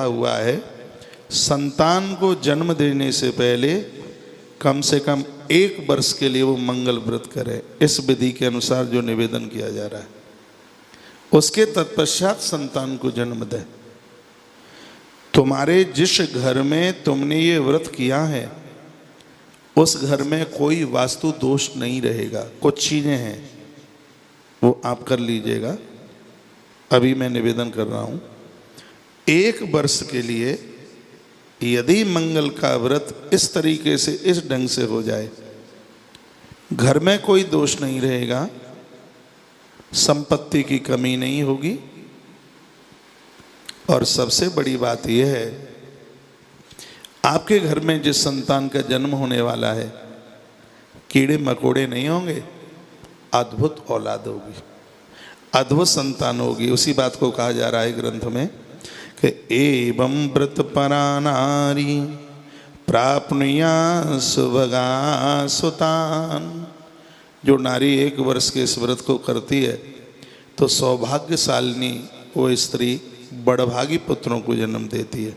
हुआ है, संतान को जन्म देने से पहले कम से कम 1 वर्ष के लिए वो मंगल व्रत करे। इस विधि के अनुसार जो निवेदन किया जा रहा है, उसके तत्पश्चात संतान को जन्म दे। तुम्हारे जिस घर में तुमने ये व्रत किया है उस घर में कोई वास्तु दोष नहीं रहेगा। कुछ चीजें हैं वो आप कर लीजिएगा। अभी मैं निवेदन कर रहा हूं, 1 वर्ष के लिए यदि मंगल का व्रत इस तरीके से, इस ढंग से हो जाए, घर में कोई दोष नहीं रहेगा, संपत्ति की कमी नहीं होगी। और सबसे बड़ी बात यह है, आपके घर में जिस संतान का जन्म होने वाला है, कीड़े मकोड़े नहीं होंगे, अद्भुत औलाद होगी, अद्भुत संतान होगी। उसी बात को कहा जा रहा है ग्रंथ में कि एवं व्रत परा नारी प्राप्नुया सुभगा सुतान। जो नारी 1 वर्ष के इस व्रत को करती है तो सौभाग्यशालिनी वो स्त्री बड़भागी पुत्रों को जन्म देती है।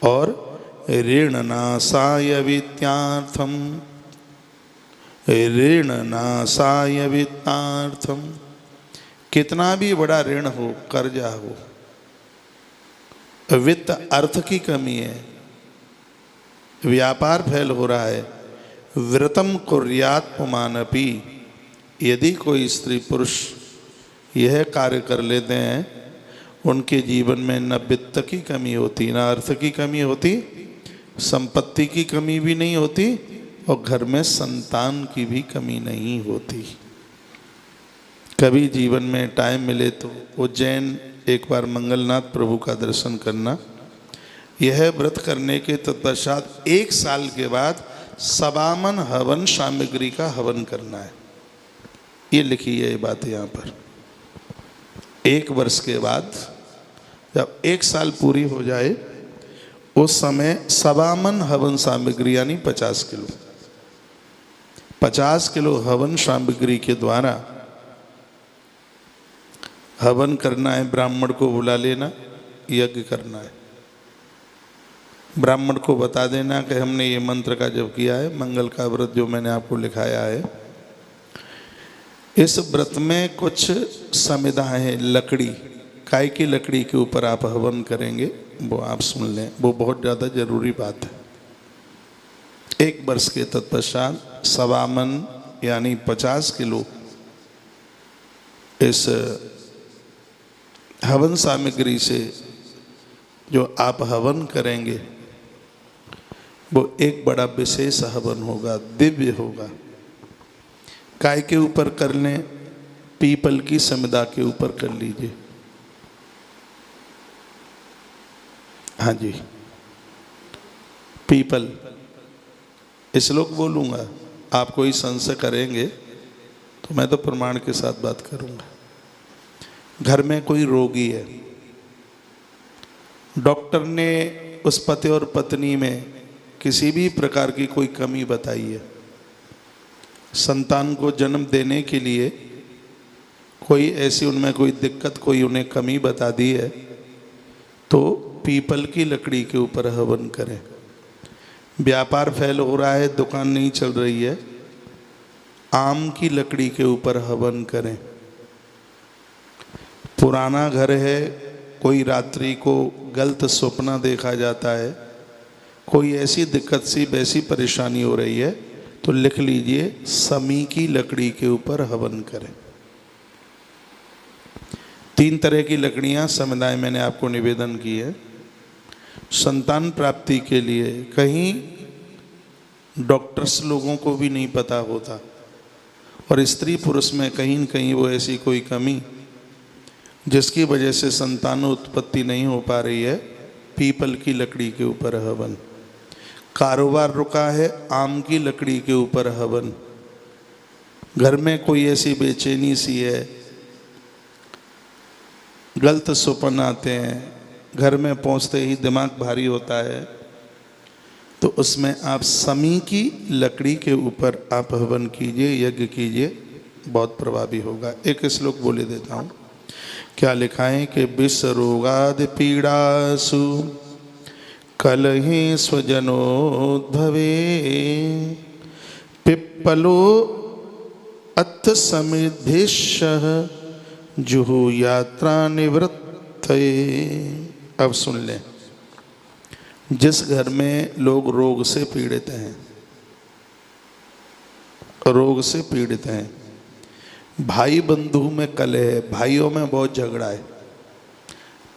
और ऋण नाशाय वित्तार्थम, ऋण नाशाय वित्तार्थम, कितना भी बड़ा ऋण हो, कर्जा हो, वित्त अर्थ की कमी है, व्यापार फेल हो रहा है, व्रतम कुर्यात् पुमानपि, यदि कोई स्त्री पुरुष यह कार्य कर लेते हैं, उनके जीवन में न वित्त की कमी होती, न अर्थ की कमी होती, संपत्ति की कमी भी नहीं होती, और घर में संतान की भी कमी नहीं होती। कभी जीवन में टाइम मिले तो उज्जैन एक बार मंगलनाथ प्रभु का दर्शन करना। यह व्रत करने के तत्पश्चात 1 साल के बाद सबामन हवन सामग्री का हवन करना है। ये लिखी है ये बात यहाँ पर। 1 वर्ष के बाद जब 1 साल पूरी हो जाए उस समय सबामन हवन सामग्री यानी 50 किलो, 50 किलो हवन सामग्री के द्वारा हवन करना है। ब्राह्मण को बुला लेना, यज्ञ करना है। ब्राह्मण को बता देना कि हमने ये मंत्र का जप किया है, मंगल का व्रत जो मैंने आपको लिखाया है। इस व्रत में कुछ संविधाएं हैं, लकड़ी, काय की लकड़ी के ऊपर आप हवन करेंगे, वो आप सुन लें, वो बहुत ज़्यादा जरूरी बात है। 1 वर्ष के तत्पश्चात सवामन यानी 50 किलो इस हवन सामग्री से जो आप हवन करेंगे वो एक बड़ा विशेष हवन होगा, दिव्य होगा। काय के ऊपर कर लें, पीपल की समिधा के ऊपर कर लीजिए। हाँ जी, पीपल, श्लोक बोलूँगा, आप कोई संशय करेंगे तो मैं तो प्रमाण के साथ बात करूँगा। घर में कोई रोगी है, डॉक्टर ने उस पति और पत्नी में किसी भी प्रकार की कोई कमी बताई है, संतान को जन्म देने के लिए कोई ऐसी उनमें कोई दिक्कत, कोई उन्हें कमी बता दी है, तो पीपल की लकड़ी के ऊपर हवन करें। व्यापार फेल हो रहा है, दुकान नहीं चल रही है, आम की लकड़ी के ऊपर हवन करें। पुराना घर है, कोई रात्रि को गलत सपना देखा जाता है, कोई ऐसी दिक्कत सी वैसी परेशानी हो रही है, तो लिख लीजिए समी की लकड़ी के ऊपर हवन करें। 3 तरह की लकड़ियां समुदाय मैंने आपको निवेदन की है। संतान प्राप्ति के लिए कहीं डॉक्टर्स लोगों को भी नहीं पता होता, और स्त्री पुरुष में कहीं न कहीं वो ऐसी कोई कमी जिसकी वजह से संतान उत्पत्ति नहीं हो पा रही है, पीपल की लकड़ी के ऊपर हवन। कारोबार रुका है, आम की लकड़ी के ऊपर हवन। घर में कोई ऐसी बेचैनी सी है, गलत स्वप्न आते हैं, घर में पहुंचते ही दिमाग भारी होता है, तो उसमें आप समी की लकड़ी के ऊपर आप हवन कीजिए, यज्ञ कीजिए, बहुत प्रभावी होगा। एक श्लोक बोले देता हूँ क्या लिखा है कि विष रोगादि पीड़ासु कलहि स्वजनोद्भवे पिप्पलो अथ समृद्धिशः जुहु यात्रा निवृत्तये। अब सुन लें, जिस घर में लोग रोग से पीड़ित हैं, रोग से पीड़ित हैं, भाई बंधु में कलह है, भाइयों में बहुत झगड़ा है,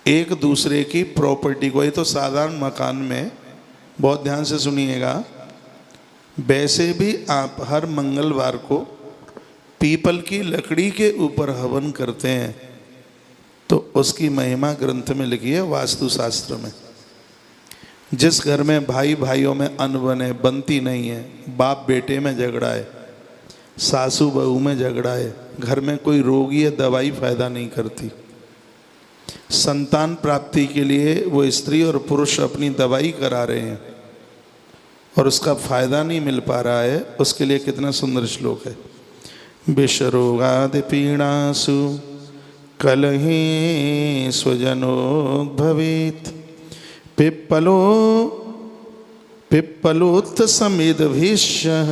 एक दूसरे की प्रॉपर्टी को, ये तो साधारण मकान में, बहुत ध्यान से सुनिएगा, वैसे भी आप हर मंगलवार को पीपल की लकड़ी के ऊपर हवन करते हैं तो उसकी महिमा ग्रंथ में लिखी है, वास्तुशास्त्र में। जिस घर में भाई भाइयों में अनबन है, बनती नहीं है, बाप बेटे में झगड़ा है, सासू बहू में झगड़ा है, घर में कोई रोगी है, दवाई फायदा नहीं करती, संतान प्राप्ति के लिए वो स्त्री और पुरुष अपनी दवाई करा रहे हैं और उसका फायदा नहीं मिल पा रहा है, उसके लिए कितना सुंदर श्लोक है। विष रोगादि पीड़ासु कलहि स्वजनो भवेत् पिप्पलोत्थ समेदभिष्यः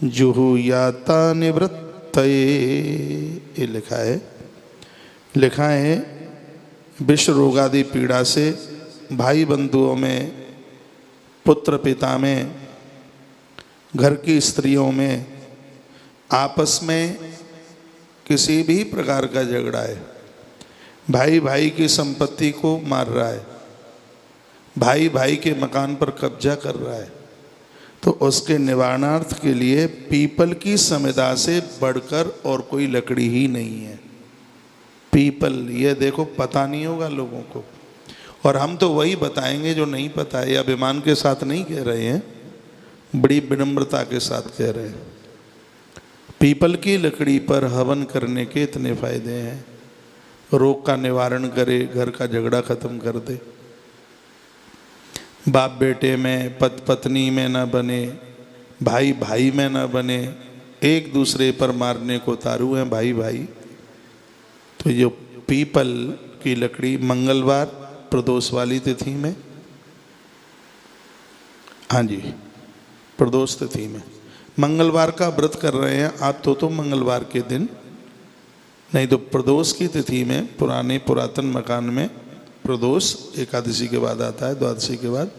जुहु याता निवृत्तये। ये लिखा है विष रोगादि पीड़ा से भाई बंधुओं में, पुत्र पिता में, घर की स्त्रियों में, आपस में किसी भी प्रकार का झगड़ा है, भाई भाई की संपत्ति को मार रहा है, भाई भाई के मकान पर कब्जा कर रहा है, तो उसके निवारणार्थ के लिए पीपल की समिधा से बढ़कर और कोई लकड़ी ही नहीं है। पीपल, ये देखो, पता नहीं होगा लोगों को, और हम तो वही बताएंगे जो नहीं पता है। अभिमान के साथ नहीं कह रहे हैं, बड़ी विनम्रता के साथ कह रहे हैं। पीपल की लकड़ी पर हवन करने के इतने फायदे हैं, रोग का निवारण करे, घर का झगड़ा खत्म कर दे, बाप बेटे में, पति पत्नी में न बने, भाई भाई में न बने, एक दूसरे पर मारने को तारू हैं भाई भाई। तो ये पीपल की लकड़ी मंगलवार प्रदोष वाली तिथि में, हाँ जी, प्रदोष तिथि में मंगलवार का व्रत कर रहे हैं आप तो मंगलवार के दिन, नहीं तो प्रदोष की तिथि में पुरातन मकान में प्रदोष एकादशी के बाद आता है, द्वादशी के बाद।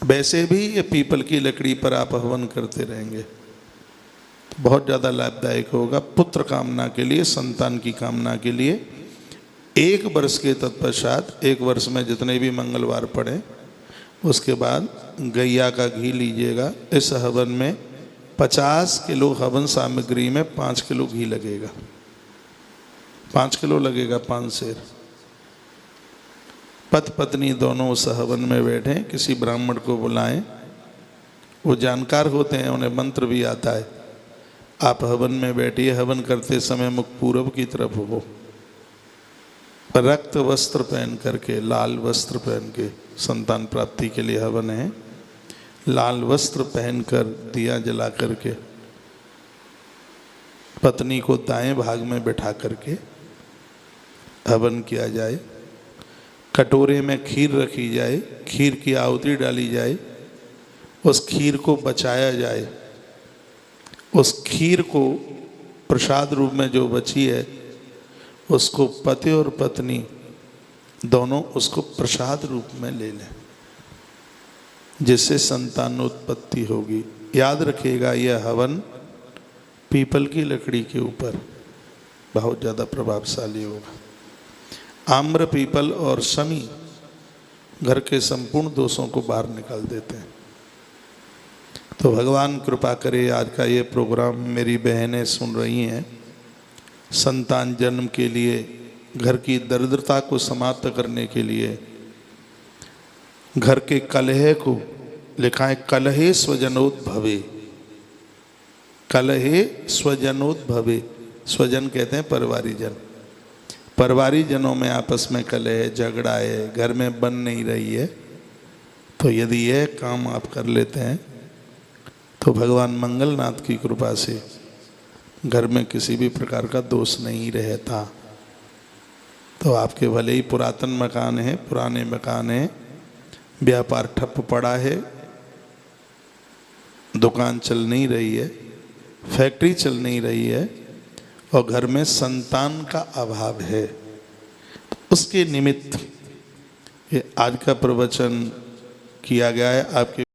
वैसे भी ये पीपल की लकड़ी पर आप हवन करते रहेंगे तो बहुत ज़्यादा लाभदायक होगा। पुत्र कामना के लिए, संतान की कामना के लिए 1 वर्ष के तत्पश्चात, 1 वर्ष में जितने भी मंगलवार पड़े उसके बाद गैया का घी लीजिएगा। इस हवन में 50 किलो हवन सामग्री में 5 किलो घी लगेगा, 5 किलो लगेगा, 5 सेर। पति पत्नी दोनों उस हवन में बैठें, किसी ब्राह्मण को बुलाएं, वो जानकार होते हैं, उन्हें मंत्र भी आता है। आप हवन में बैठिए, हवन करते समय मुख पूरब की तरफ हो, रक्त वस्त्र पहन करके, लाल वस्त्र पहन के, संतान प्राप्ति के लिए हवन है, लाल वस्त्र पहनकर दिया जला करके पत्नी को दाएं भाग में बैठा करके हवन किया जाए। कटोरे में खीर रखी जाए, खीर की आहुति डाली जाए, उस खीर को बचाया जाए, उस खीर को प्रसाद रूप में जो बची है उसको पति और पत्नी दोनों उसको प्रसाद रूप में ले लें, जिससे संतानोत्पत्ति होगी। याद रखिएगा, यह हवन पीपल की लकड़ी के ऊपर बहुत ज़्यादा प्रभावशाली होगा। आम्र, पीपल और शमी घर के संपूर्ण दोषों को बाहर निकाल देते हैं। तो भगवान कृपा करे, आज का ये प्रोग्राम मेरी बहनें सुन रही हैं, संतान जन्म के लिए, घर की दरिद्रता को समाप्त करने के लिए, घर के कलह को, लिखा है कलहे स्वजनोद्भवे, कलहे स्वजनोद्भवे, स्वजन कहते हैं परिवारी जन, परिवारी जनों में आपस में कलह, झगड़ा है, घर में बन नहीं रही है, तो यदि यह काम आप कर लेते हैं तो भगवान मंगलनाथ की कृपा से घर में किसी भी प्रकार का दोष नहीं रहता। तो आपके भले ही पुरातन मकान है, पुराने मकान है, व्यापार ठप पड़ा है, दुकान चल नहीं रही है, फैक्ट्री चल नहीं रही है और घर में संतान का अभाव है, उसके निमित्त ये आज का प्रवचन किया गया है। आपके